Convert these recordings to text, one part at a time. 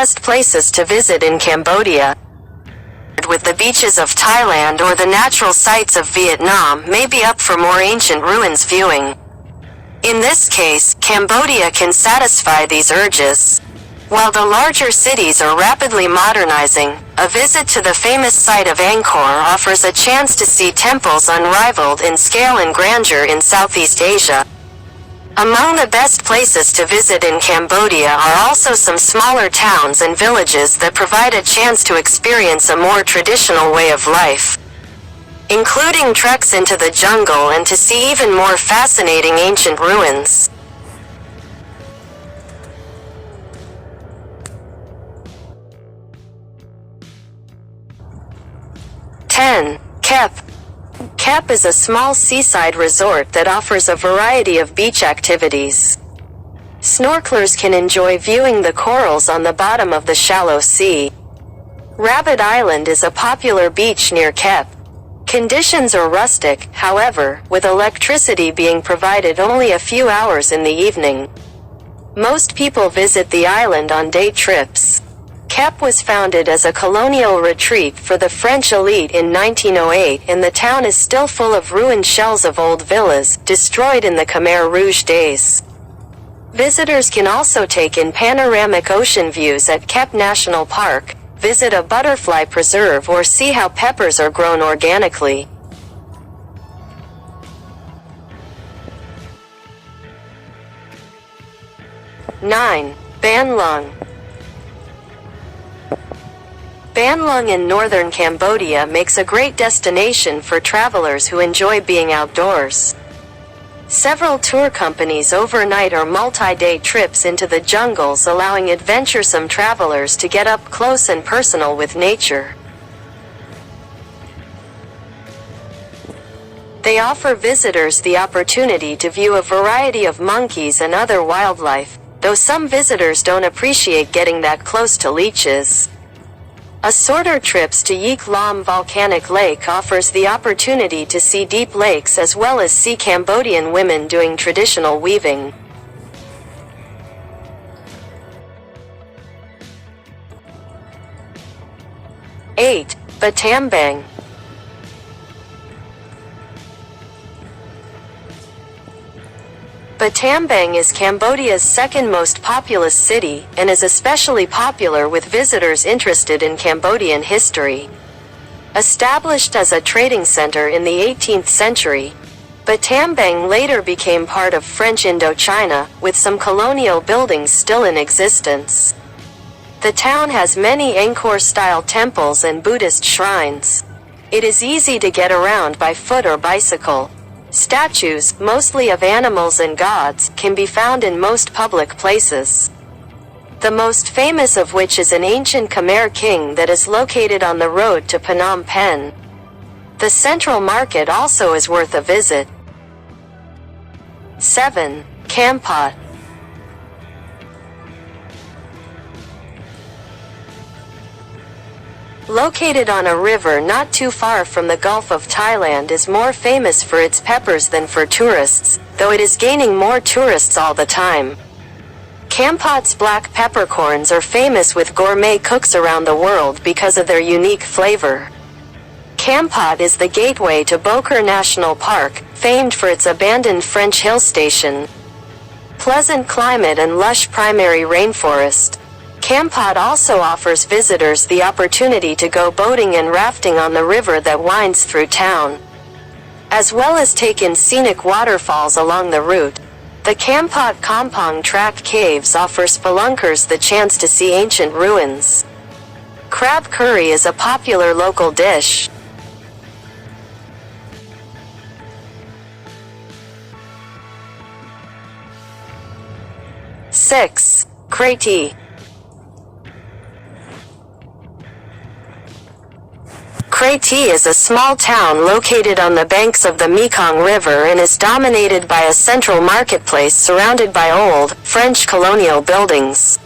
best places to visit in Cambodia, with the beaches of Thailand or the natural sights of Vietnam, may be up for more ancient ruins viewing. In this case, Cambodia can satisfy these urges. While the larger cities are rapidly modernizing, a visit to the famous site of Angkor offers a chance to see temples unrivaled in scale and grandeur in Southeast Asia. Among the best places to visit in Cambodia are also some smaller towns and villages that provide a chance to experience a more traditional way of life, including treks into the jungle and to see even more fascinating ancient ruins. Kep. Kep is a small seaside resort that offers a variety of beach activities. Snorkelers can enjoy viewing the corals on the bottom of the shallow sea. Rabbit Island is a popular beach near Kep. Conditions are rustic, however, with electricity being provided only a few hours in the evening. Most people visit the island on day trips. Kep was founded as a colonial retreat for the French elite in 1908, and the town is still full of ruined shells of old villas, destroyed in the Khmer Rouge days. Visitors can also take in panoramic ocean views at Kep National Park, visit a butterfly preserve, or see how peppers are grown organically. Ban Luang. Ban Luang in northern Cambodia makes a great destination for travelers who enjoy being outdoors. Several tour companies overnight or multi-day trips into the jungles, allowing adventuresome travelers to get up close and personal with nature. They offer visitors the opportunity to view a variety of monkeys and other wildlife, though some visitors don't appreciate getting that close to leeches. A shorter trips to Yeek Lam Volcanic Lake offers the opportunity to see deep lakes as well as see Cambodian women doing traditional weaving. Battambang. Battambang is Cambodia's second most populous city, and is especially popular with visitors interested in Cambodian history. Established as a trading center in the 18th century, Battambang later became part of French Indochina, with some colonial buildings still in existence. The town has many Angkor-style temples and Buddhist shrines. It is easy to get around by foot or bicycle. Statues, mostly of animals and gods, can be found in most public places. The most famous of which is an ancient Khmer king that is located on the road to Phnom Penh. The central market also is worth a visit. 7. Located on a river not too far from the Gulf of Thailand, is more famous for its peppers than for tourists, though it is gaining more tourists all the time. Kampot's black peppercorns are famous with gourmet cooks around the world because of their unique flavor. Kampot is the gateway to Bokor National Park, famed for its abandoned French hill station, pleasant climate and lush primary rainforest. Kampot also offers visitors the opportunity to go boating and rafting on the river that winds through town, as well as take in scenic waterfalls along the route. The Kampot Kampong Track Caves offer spelunkers the chance to see ancient ruins. Crab curry is a popular local dish. 6. Kratie. Kratie is a small town located on the banks of the Mekong River and is dominated by a central marketplace surrounded by old, French colonial buildings.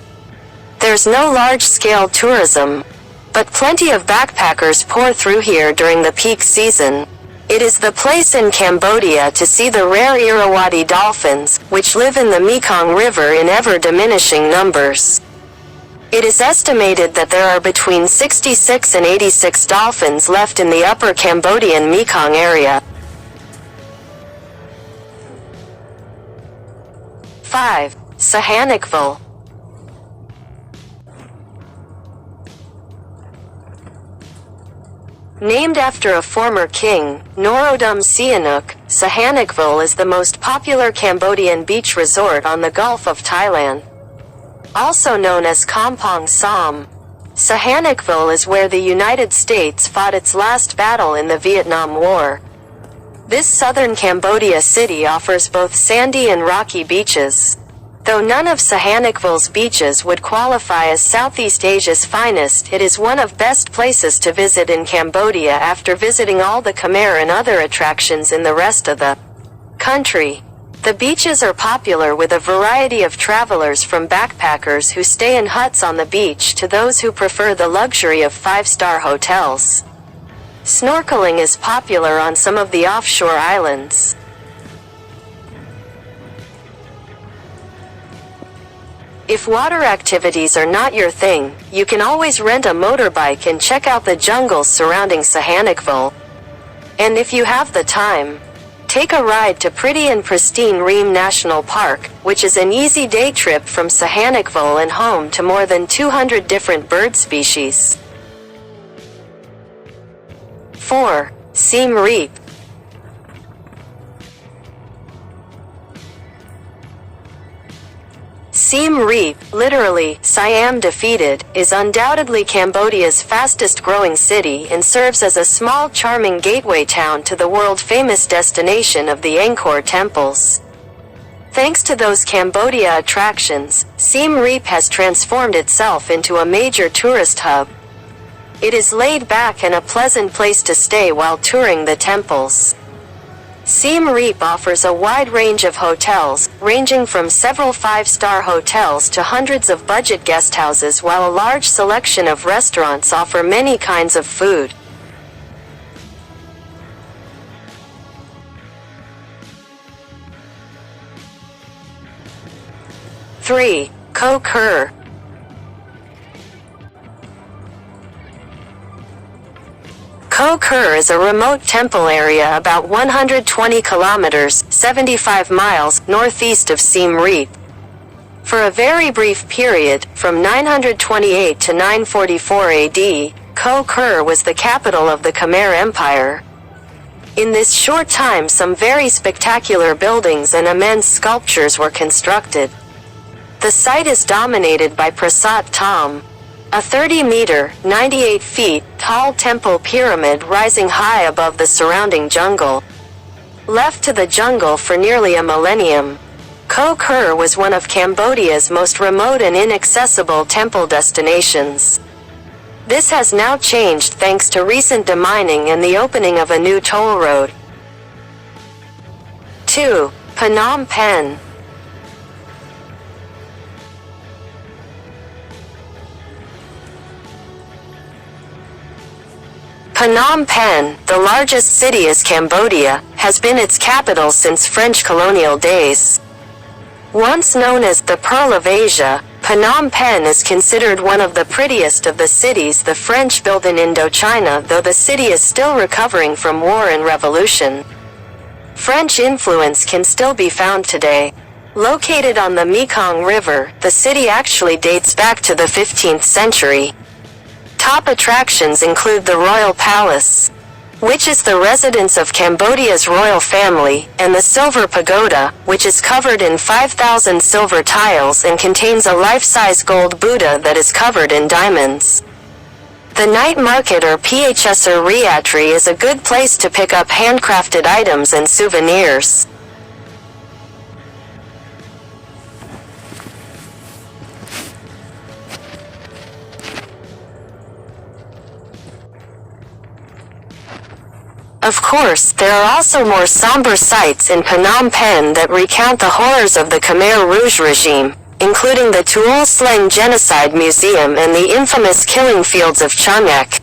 There's no large-scale tourism, but plenty of backpackers pour through here during the peak season. It is the place in Cambodia to see the rare Irrawaddy dolphins, which live in the Mekong River in ever-diminishing numbers. It is estimated that there are between 66 and 86 dolphins left in the upper Cambodian Mekong area. 5. Sihanoukville. Named after a former king, Norodom Sihanouk, Sihanoukville is the most popular Cambodian beach resort on the Gulf of Thailand. Also known as Kampong Som, Sihanoukville is where the United States fought its last battle in the Vietnam War. This southern Cambodia city offers both sandy and rocky beaches. Though none of Sihanoukville's beaches would qualify as Southeast Asia's finest, it is one of best places to visit in Cambodia after visiting all the Khmer and other attractions in the rest of the country. The beaches are popular with a variety of travelers, from backpackers who stay in huts on the beach to those who prefer the luxury of five-star hotels. Snorkeling is popular on some of the offshore islands. If water activities are not your thing, you can always rent a motorbike and check out the jungles surrounding Sihanoukville. And if you have the time, take a ride to pretty and pristine Reem National Park, which is an easy day trip from Sihanoukville and home to more than 200 different bird species. 4. Siem Reap. Siem Reap, literally, Siam defeated, is undoubtedly Cambodia's fastest growing city and serves as a small charming gateway town to the world-famous destination of the Angkor temples. Thanks to those Cambodia attractions, Siem Reap has transformed itself into a major tourist hub. It is laid back and a pleasant place to stay while touring the temples. Siem Reap offers a wide range of hotels, ranging from several five-star hotels to hundreds of budget guesthouses, while a large selection of restaurants offer many kinds of food. Three. Koh Ker. Koh Ker is a remote temple area about 120 kilometers, 75 miles, northeast of Siem Reap. For a very brief period, from 928 to 944 AD, Koh Ker was the capital of the Khmer Empire. In this short time, some very spectacular buildings and immense sculptures were constructed. The site is dominated by Prasat Thom, a 30-meter, 98 feet, tall temple pyramid rising high above the surrounding jungle. Left to the jungle for nearly a millennium, Koh Ker was one of Cambodia's most remote and inaccessible temple destinations. This has now changed thanks to recent demining and the opening of a new toll road. 2. Phnom Penh. Phnom Penh, the largest city in Cambodia, has been its capital since French colonial days. Once known as the Pearl of Asia, Phnom Penh is considered one of the prettiest of the cities the French built in Indochina, though the city is still recovering from war and revolution. French influence can still be found today. Located on the Mekong River, the city actually dates back to the 15th century. Top attractions include the Royal Palace, which is the residence of Cambodia's royal family, and the Silver Pagoda, which is covered in 5,000 silver tiles and contains a life-size gold Buddha that is covered in diamonds. The night market, or PHS or Riatri, is a good place to pick up handcrafted items and souvenirs. Of course, there are also more somber sites in Phnom Penh that recount the horrors of the Khmer Rouge regime, including the Tuol Sleng Genocide Museum and the infamous killing fields of Chunyak.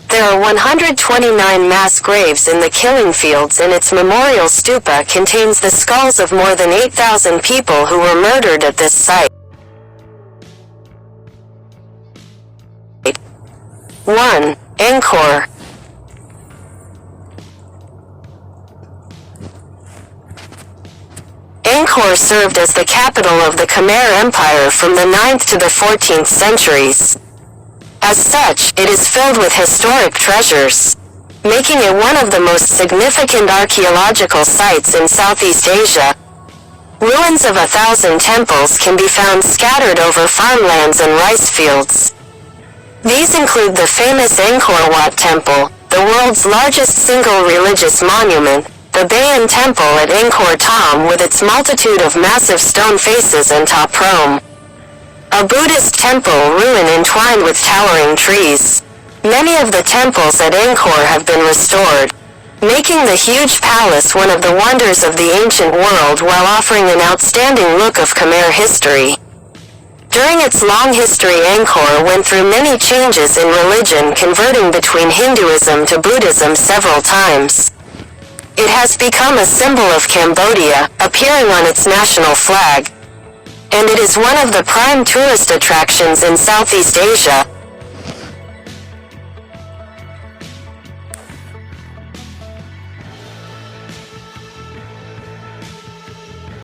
There are 129 mass graves in the killing fields, and its memorial stupa contains the skulls of more than 8,000 people who were murdered at this site. 1. Angkor. Angkor served as the capital of the Khmer Empire from the 9th to the 14th centuries. As such, it is filled with historic treasures, making it one of the most significant archaeological sites in Southeast Asia. Ruins of 1,000 temples can be found scattered over farmlands and rice fields. These include the famous Angkor Wat Temple, the world's largest single religious monument, the Bayon Temple at Angkor Thom with its multitude of massive stone faces and top room. A Buddhist temple ruin entwined with towering trees. Many of the temples at Angkor have been restored, making the huge palace one of the wonders of the ancient world while offering an outstanding look of Khmer history. During its long history, Angkor went through many changes in religion, converting between Hinduism to Buddhism several times. It has become a symbol of Cambodia, appearing on its national flag, and it is one of the prime tourist attractions in Southeast Asia.